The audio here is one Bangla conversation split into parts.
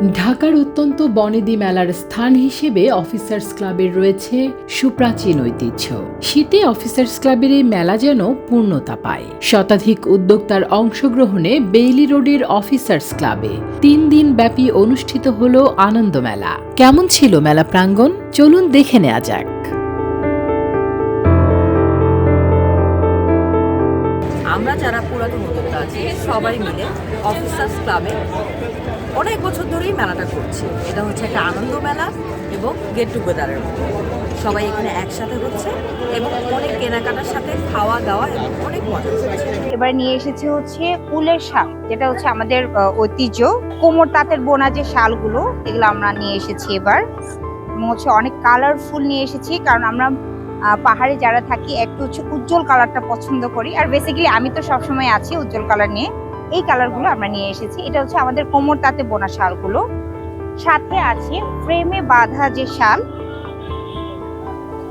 ঢাকার অত্যন্ত বনেদি মেলার স্থান হিসেবে অফিসার্স ক্লাবের রয়েছে সুপ্রাচীন ঐতিহ্য। শীতে অফিসার্স ক্লাবের এই মেলা যেন পূর্ণতা পায়। শতাধিক উদ্যোক্তার অংশগ্রহণে বেইলি রোডের অফিসার্স ক্লাবে 3 দিন ব্যাপী অনুষ্ঠিত হল আনন্দ মেলা। কেমন ছিল মেলা প্রাঙ্গণ, চলুন দেখে নেওয়া যাক। আমরা যারা পুরাতন উদ্যোক্তা আছি সবাই মিলে অফিসার্স ক্লাবে অনেক বছর ধরেই মেলাটা করছি। এটা হচ্ছে একটা আনন্দ মেলা এবং গেট টুগেদারের মতো। সবাই এখানে একসাথে হচ্ছে এবং অনেক কেনাকাটার সাথে খাওয়া দাওয়া এবং অনেক মজা হচ্ছে। এবার নিয়ে এসেছি হচ্ছে উলের শাল, যেটা হচ্ছে আমাদের ঐতিহ্য। কোমর তাঁতের বোনা যে শালগুলো, এগুলো আমরা নিয়ে এসেছি এবার। এবং হচ্ছে অনেক কালারফুল নিয়ে এসেছি, কারণ আমরা পাহাড়ে যারা থাকি একটু হচ্ছে উজ্জ্বল কালারটা পছন্দ করি। আর বেসিক্যালি আমি তো সবসময় আছি উজ্জ্বল কালার নিয়ে। এই কালারগুলো আমরা নিয়ে এসেছি। এটা হচ্ছে আমাদের কোমর তাঁতে বোনা শালগুলো। সাথে আছে ফ্রেমে বাঁধা যে শাল,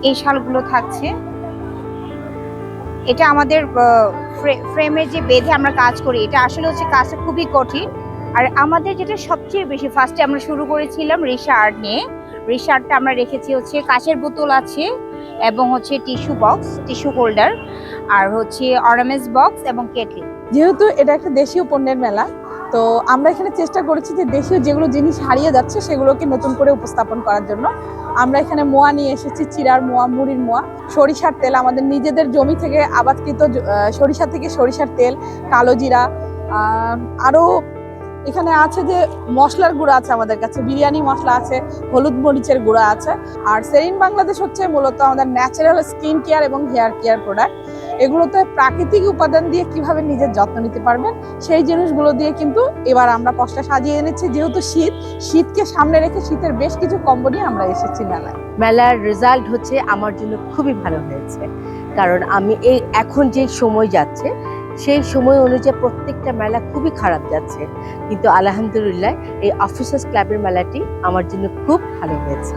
এই শালগুলো থাকছে। এটা আমাদের ফ্রেমে যে বেঁধে আমরা কাজ করি, এটা আসলে হচ্ছে কাজটা খুবই কঠিন। আর আমাদের যেটা সবচেয়ে বেশি ফার্স্টে আমরা শুরু করেছিলাম রিসা আর্ট নিয়ে। রিসা আর্টটা আমরা রেখেছি হচ্ছে কাঁচের বোতল আছে এবং হচ্ছে টিস্যু বক্স, টিস্যু হোল্ডার, আর হচ্ছে অর্নামেন্টস বক্স এবং কেটলি। যেহেতু এটা একটা দেশীয় পণ্যের মেলা, তো আমরা এখানে চেষ্টা করেছি যে দেশীয় যেগুলো জিনিস হারিয়ে যাচ্ছে সেগুলোকে নতুন করে উপস্থাপন করার জন্য। আমরা এখানে মোয়া নিয়ে এসেছি, চিড়ার মোয়া, মুড়ির মোয়া, সরিষার তেল, আমাদের নিজেদের জমি থেকে আবাদকৃত সরিষা থেকে সরিষার তেল, কালো জিরা, আরও এখানে আছে যে মশলার গুঁড়া আছে আমাদের কাছে, বিরিয়ানি মশলা আছে, হলুদ মরিচের গুঁড়া আছে। আর সেরিন বাংলাদেশ হচ্ছে মূলত আমাদের ন্যাচারাল স্কিন কেয়ার এবং হেয়ার কেয়ার প্রোডাক্ট। এগুলোতে প্রাকৃতিক উপাদান দিয়ে কিভাবে নিজের যত্ন নিতে পারবেন সেই জিনিসগুলো দিয়ে কিন্তু এবার আমরা পশটা সাজিয়ে এনেছি। যেহেতু শীতকে সামনে রেখে শীতের বেশ কিছু কম্বো নিয়ে আমরা এসেছি মেলায়। মেলার রেজাল্ট হচ্ছে আমার জন্য খুবই ভালো হয়েছে, কারণ আমি এখন যে সময় যাচ্ছে সেই সময় অনুযায়ী প্রত্যেকটা মেলা খুবই খারাপ যাচ্ছে, কিন্তু আলহামদুলিল্লাহ এই অফিসার্স ক্লাবের মেলাটি আমার জন্য খুব ভালো হয়েছে।